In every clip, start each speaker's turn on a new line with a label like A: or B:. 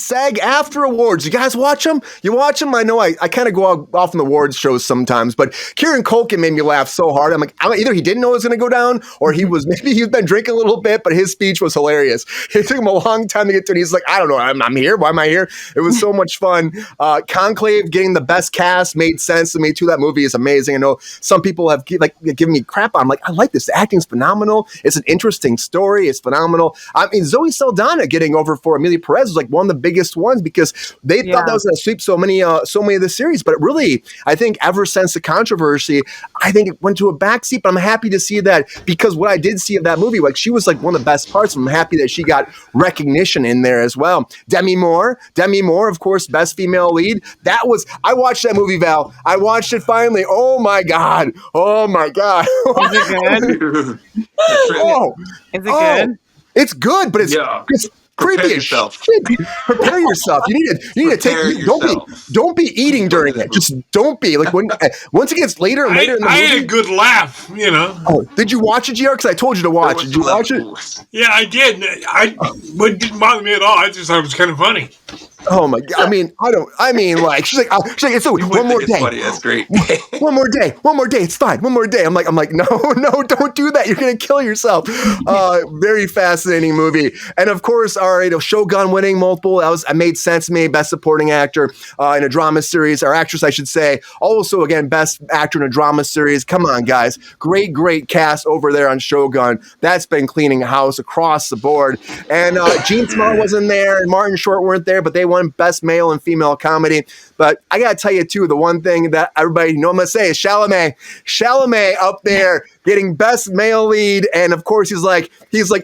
A: Sag-Aftra Awards. You guys watch them? You watch them? I know I kind of go off on the awards shows sometimes, but Kieran Culkin made me laugh so hard. I'm like, either he didn't know it was going to go down, or maybe he's been drinking a little bit, but his speech was hilarious. It took him a long time to get to it. He's like, I don't know, I'm here. Why am I here? It was so much fun. Conclave getting the best cast made sense to me too. That movie is amazing. I know some people have given me crap on. I'm like, I like this. The acting's phenomenal. It's an interesting story. It's phenomenal. I mean, Zoe Saldana getting over for Amelia Perez was like one of the biggest ones because they thought that was going to sweep so many of the series. But it really, I think ever since the controversy, I think it went to a backseat. But I'm happy to see that because what I did see of that movie, like she was like one of the best parts. I'm happy that she got recognition in there as well. Demi Moore, of course, best female lead. I watched that movie, Val. I watched it finally. Oh my God. Is
B: it good? Is it good?
A: It's good, but it's creepy as shit. Prepare yourself. You need to take. Don't be eating during it. Just don't be like once it gets later and later in the movie.
C: I had a good laugh, you know.
A: Oh, did you watch it, GR? Because I told you to watch it. Did you watch it?
C: Yeah, I did. It didn't bother me at all. I just thought it was kind of funny.
A: Oh my God! She's like, it's one more day.
D: Funny. That's great.
A: one more day. It's fine. One more day. I'm like, no, don't do that. You're gonna kill yourself. Very fascinating movie, and of course, all right, Shogun winning multiple. That made sense to me. Best supporting actor in a drama series, or actress, I should say. Also, again, best actor in a drama series. Come on, guys, great cast over there on Shogun. That's been cleaning house across the board. And Gene Smart wasn't there, and Martin Short weren't there, but they won best male and female comedy. But I gotta tell you too, the one thing that everybody I'm gonna say is Chalamet up there getting best male lead, and of course he's like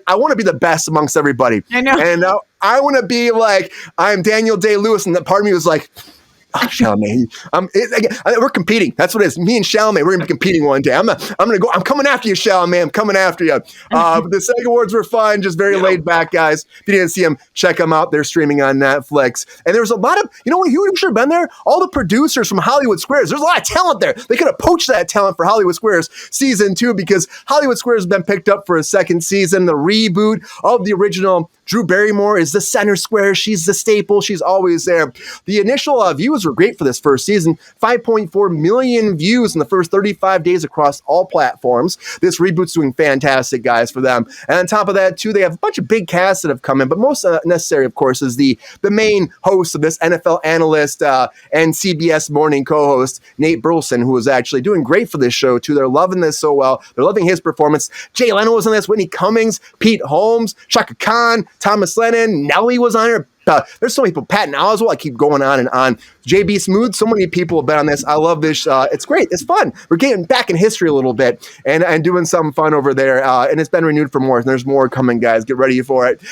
A: I want to be the best amongst everybody.
B: I know,
A: and I want to be like I'm Daniel Day-Lewis, and that part of me was like, Chalamet, we're competing. That's what it is. Me and Chalamet, we're gonna be competing one day. I'm coming after you, Chalamet. I'm coming after you. But the SAG Awards were fun, just very laid back, guys. If you didn't see them, check them out. They're streaming on Netflix. And there was a lot of, who should have been there? All the producers from Hollywood Squares. There's a lot of talent there. They could have poached that talent for Hollywood Squares season 2 because Hollywood Squares has been picked up for a second season. The reboot of the original. Drew Barrymore is the center square. She's the staple. She's always there. The initial views were great for this first season. 5.4 million views in the first 35 days across all platforms. This reboot's doing fantastic, guys, for them. And on top of that, too, they have a bunch of big casts that have come in. But most necessary, of course, is the main host of this, NFL analyst and CBS morning co-host, Nate Burleson, who is actually doing great for this show, too. They're loving this so well. They're loving his performance. Jay Leno was on this, Whitney Cummings, Pete Holmes, Chaka Khan, Thomas Lennon, Nelly was on here. There's so many people. Patton Oswalt, I keep going on and on. JB Smooth, so many people have been on this. I love this. It's great. It's fun. We're getting back in history a little bit and doing something fun over there. And it's been renewed for more. And there's more coming, guys. Get ready for it.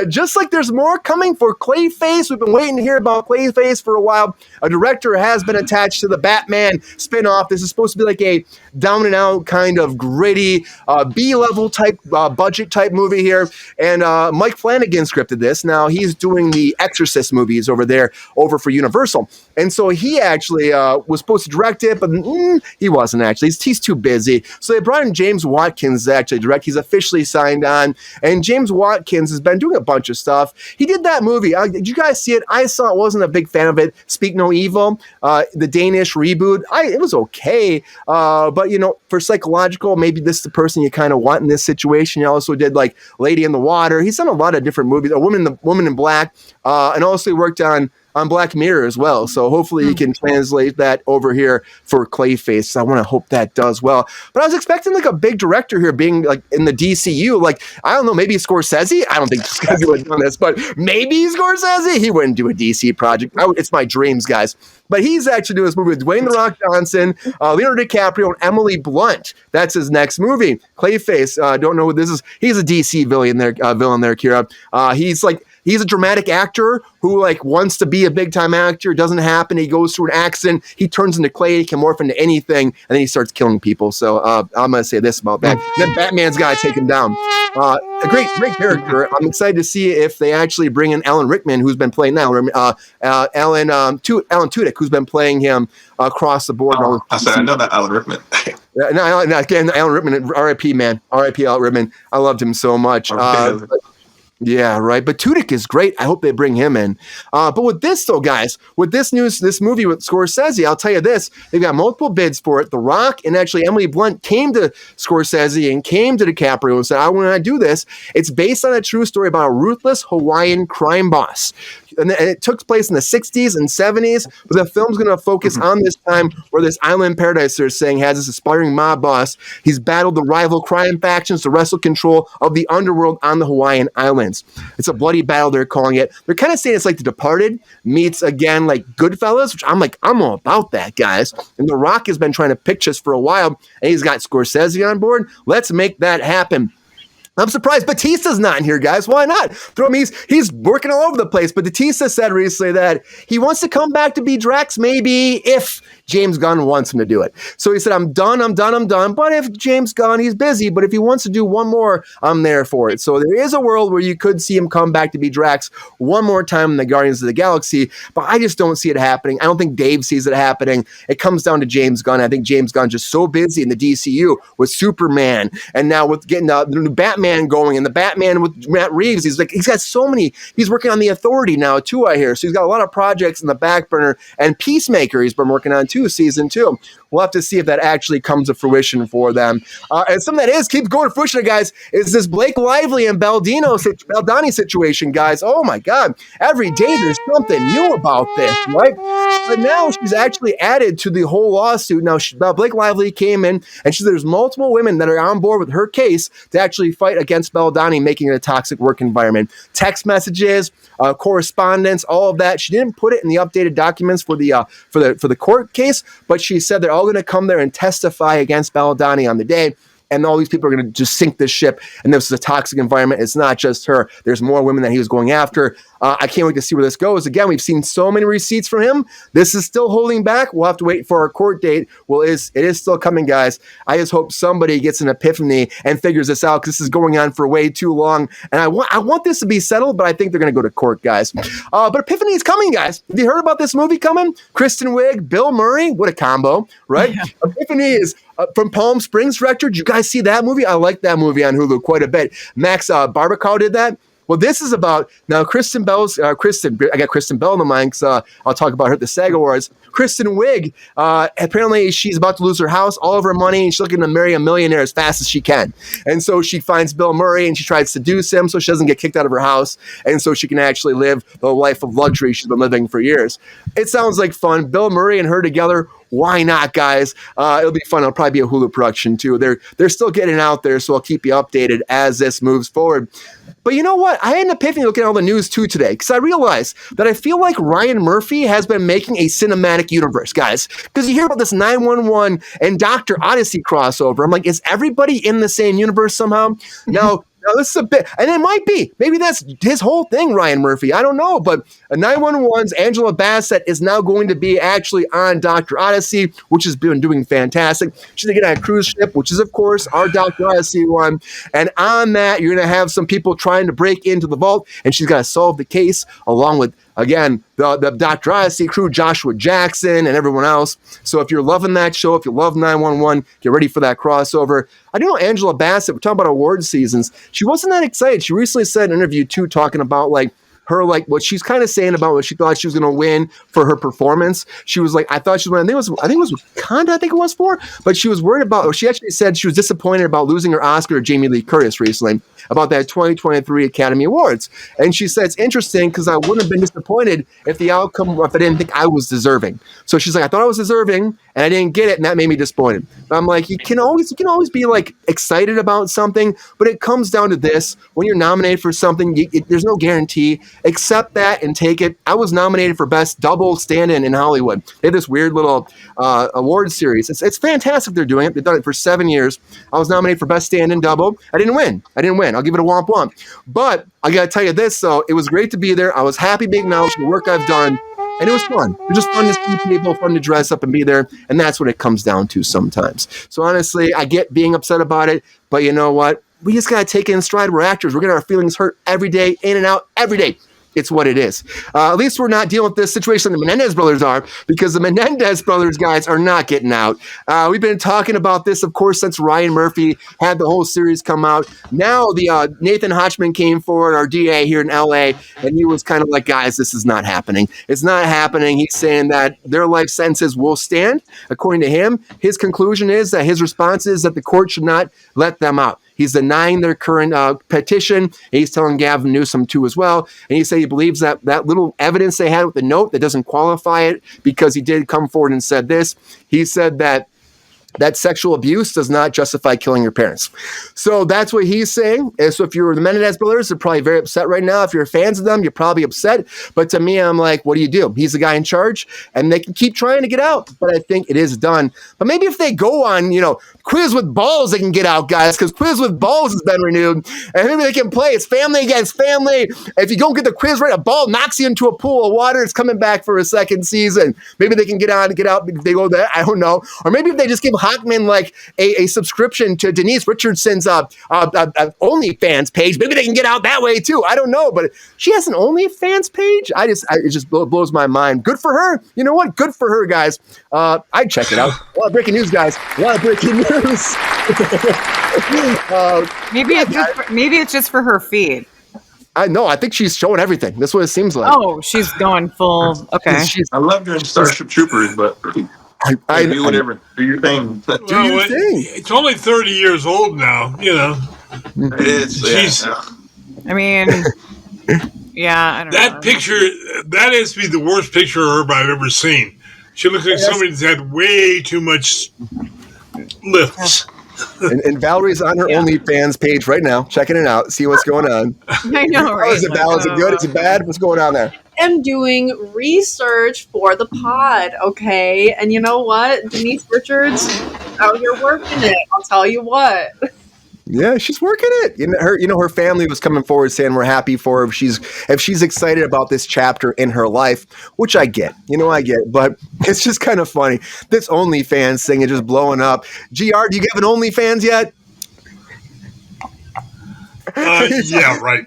A: Just like there's more coming for Clayface. We've been waiting to hear about Clayface for a while. A director has been attached to the Batman spinoff. This is supposed to be like a down and out kind of gritty B-level type budget type movie here. And Mike Flanagan scripted this. Now he's doing the Exorcist movies over for Universal. And so he actually was supposed to direct it, but he wasn't actually. He's too busy. So they brought in James Watkins to actually direct. He's officially signed on. And James Watkins has been doing a bunch of stuff. He did that movie. Did you guys see it? I saw it. Wasn't a big fan of it. Speak No Evil, the Danish reboot. It was okay. But, for psychological, maybe this is the person you kind of want in this situation. He also did like Lady in the Water. He's done a lot of different movies. A Woman in Black. And also worked on Black Mirror as well. So hopefully you can translate that over here for Clayface. So I want to hope that does well. But I was expecting like a big director here being like in the DCU. Like, I don't know, maybe Scorsese? I don't think Scorsese would have done this, but maybe Scorsese? He wouldn't do a DC project. It's my dreams, guys. But he's actually doing this movie with Dwayne "The Rock" Johnson, Leonardo DiCaprio, and Emily Blunt. That's his next movie. Clayface, don't know who this is. He's a DC villain there, Kira. He's a dramatic actor who wants to be a big time actor. It doesn't happen. He goes through an accident. He turns into clay. He can morph into anything, and then he starts killing people. So I'm gonna say this about that. And then Batman's got to take him down. A great character. I'm excited to see if they actually bring in Alan Rickman, who's been playing now. Alan Tudyk, who's been playing him across the board.
D: I know that Alan Rickman.
A: Again, Alan Rickman, R.I.P. man, R.I.P. Alan Rickman. I loved him so much. Yeah, right. But Tudyk is great. I hope they bring him in. But with this, though, guys, with this movie with Scorsese, I'll tell you this: they've got multiple bids for it. The Rock and actually Emily Blunt came to Scorsese and came to DiCaprio and said, "I want to do this." It's based on a true story about a ruthless Hawaiian crime boss. And it took place in the 60s and 70s, but the film's going to focus on this time where this island paradise they're saying has this aspiring mob boss. He's battled the rival crime factions to wrestle control of the underworld on the Hawaiian Islands. It's a bloody battle, they're calling it. They're kind of saying it's like The Departed meets, again, like Goodfellas, which I'm all about that, guys. And The Rock has been trying to pitch this for a while, and he's got Scorsese on board. Let's make that happen. I'm surprised Batista's not in here, guys. Why not? Throw him. He's working all over the place. But Batista said recently that he wants to come back to be Drax, maybe if James Gunn wants him to do it. So he said, I'm done. But if James Gunn, he's busy. But if he wants to do one more, I'm there for it. So there is a world where you could see him come back to be Drax one more time in the Guardians of the Galaxy. But I just don't see it happening. I don't think Dave sees it happening. It comes down to James Gunn. I think James Gunn's just so busy in the DCU with Superman and now with getting the new Batman going and the Batman with Matt Reeves. He's got so many. He's working on The Authority now too, I hear. So he's got a lot of projects in the back burner, and Peacemaker he's been working on too, season 2. We'll have to see if that actually comes to fruition for them. And something that keeps going to fruition, guys, is this Blake Lively and Baldani situation, guys. Oh my God. Every day there's something new about this, right? But now she's actually added to the whole lawsuit. Now, Blake Lively came in and she said there's multiple women that are on board with her case to actually fight against Baldani, making it a toxic work environment. Text messages, correspondence, all of that. She didn't put it in the updated documents for the court case, but she said they're all going to come there and testify against Baldani on the day. And all these people are going to just sink this ship. And this is a toxic environment. It's not just her. There's more women that he was going after. I can't wait to see where this goes. Again, we've seen so many receipts from him. This is still holding back. We'll have to wait for our court date. Well, it is still coming, guys. I just hope somebody gets an epiphany and figures this out, because this is going on for way too long. And I want this to be settled, but I think they're going to go to court, guys. But epiphany is coming, guys. Have you heard about this movie coming? Kristen Wiig, Bill Murray. What a combo, right? Yeah. Epiphany is from Palm Springs director. Did you guys see that movie? I like that movie on Hulu quite a bit. Max Barbacow did that. Well, this is about now Kristen Bell's I got Kristen Bell in the mind because I'll talk about her at the SAG Awards. Kristen Wiig, apparently she's about to lose her house, all of her money, and she's looking to marry a millionaire as fast as she can. And so she finds Bill Murray and she tries to seduce him so she doesn't get kicked out of her house and so she can actually live the life of luxury she's been living for years. It sounds like fun. Bill Murray and her together. Why not, guys? It'll be fun. It'll probably be a Hulu production, too. They're still getting out there, so I'll keep you updated as this moves forward. But you know what? I had an epiphany looking at all the news, too, today, because I realized that I feel like Ryan Murphy has been making a cinematic universe, guys. Because you hear about this 911 and Dr. Odyssey crossover. I'm like, is everybody in the same universe somehow? Now, this is a bit, and it might be. Maybe that's his whole thing, Ryan Murphy. I don't know, but 911's Angela Bassett is now going to be actually on Dr. Odyssey, which has been doing fantastic. She's going to get on a cruise ship, which is, of course, our Dr. Odyssey one. And on that, you're going to have some people trying to break into the vault, and she's got to solve the case along with, again, the Dr. Odyssey crew, Joshua Jackson, and everyone else. So if you're loving that show, if you love 911, get ready for that crossover. I do know Angela Bassett, we're talking about award seasons. She wasn't that excited. She recently said in an interview, too, talking about, like, her, like, what she's kind of saying about what she thought she was going to win for her performance. She was like, I thought she was going to, I think it was Wakanda, for, but she was worried about, or she actually said she was disappointed about losing her Oscar to Jamie Lee Curtis recently about that 2023 Academy Awards. And she said, it's interesting because I wouldn't have been disappointed if the outcome, if I didn't think I was deserving. So she's like, I thought I was deserving and I didn't get it, and that made me disappointed. But I'm like, you can always be like excited about something, but it comes down to this: when you're nominated for something, there's no guarantee. Accept that and take it. I was nominated for Best Double Stand-In in Hollywood. They have this weird little award series. It's fantastic. They're doing it. They've done it for 7 years. I was nominated for Best Stand-In Double. I didn't win. I'll give it a womp womp. But I got to tell you this, though. It was great to be there. I was happy being acknowledged for the work I've done. And it was fun. It was just fun to see people, fun to dress up and be there. And that's what it comes down to sometimes. So honestly, I get being upset about it. But you know what? We just got to take it in stride. We're actors. We're getting our feelings hurt every day, in and out, every day. It's what it is. At least we're not dealing with this situation the Menendez brothers are, because the Menendez brothers guys are not getting out. We've been talking about this, of course, since Ryan Murphy had the whole series come out. Now the Nathan Hodgman came forward, our DA here in LA, and he was kind of like, guys, this is not happening. It's not happening. He's saying that their life sentences will stand. According to him, his conclusion is that his response is that the court should not let them out. He's denying their current petition. And he's telling Gavin Newsom too as well. And he said he believes that that little evidence they had with the note that doesn't qualify it, because he did come forward and said this. He said that sexual abuse does not justify killing your parents. So that's what he's saying. And so if you're the Menendez brothers, they're probably very upset right now. If you're fans of them, you're probably upset. But to me, I'm like, what do you do? He's the guy in charge, and they can keep trying to get out. But I think it is done. But maybe if they go on, Quiz with Balls, they can get out, guys, because Quiz with Balls has been renewed. And maybe they can play. It's family against family. If you don't get the quiz right, a ball knocks you into a pool of water. It's coming back for a second season. Maybe they can get out if they go there. I don't know. Or maybe if they just give Hockman like a subscription to Denise Richardson's OnlyFans page. Maybe they can get out that way too. I don't know, but she has an OnlyFans page. It just blows my mind. Good for her. You know what? Good for her, guys. I'd check it out. A lot of breaking news, guys. A lot of breaking news.
B: Maybe it's just for her feed.
A: I know. I think she's showing everything. That's what it seems like.
B: Oh, she's going full. Okay.
C: I love doing Starship Troopers, but I do whatever. Do your thing. Do your thing. It's only 30 years old now. It's.
B: I mean, yeah. I don't know.
C: That picture. That has to be the worst picture of her I've ever seen. She looks like somebody that's had way too much lifts.
A: And Valerie's on her OnlyFans page right now, checking it out, see what's going on.
B: I know, right?
A: Is it Val? Is it good? Is it bad? What's going on there?
D: I'm doing research for the pod, okay? And you know what? Denise Richards out here working it. I'll tell you what.
A: Yeah, she's working it. Her family was coming forward saying we're happy for her if she's excited about this chapter in her life, which I get. I get, but it's just kind of funny. This OnlyFans thing is just blowing up. GR, do you have an OnlyFans yet?
C: Yeah, right.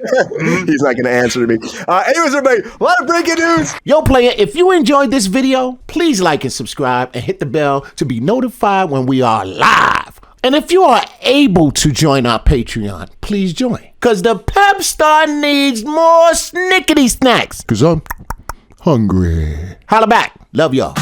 A: He's not going to answer to me. Anyways, everybody, a lot of breaking news.
E: Yo, player, if you enjoyed this video, please like and subscribe and hit the bell to be notified when we are live. And if you are able to join our Patreon, please join. Because the Pepestar needs more snickety snacks. Because I'm hungry. Holla back. Love y'all.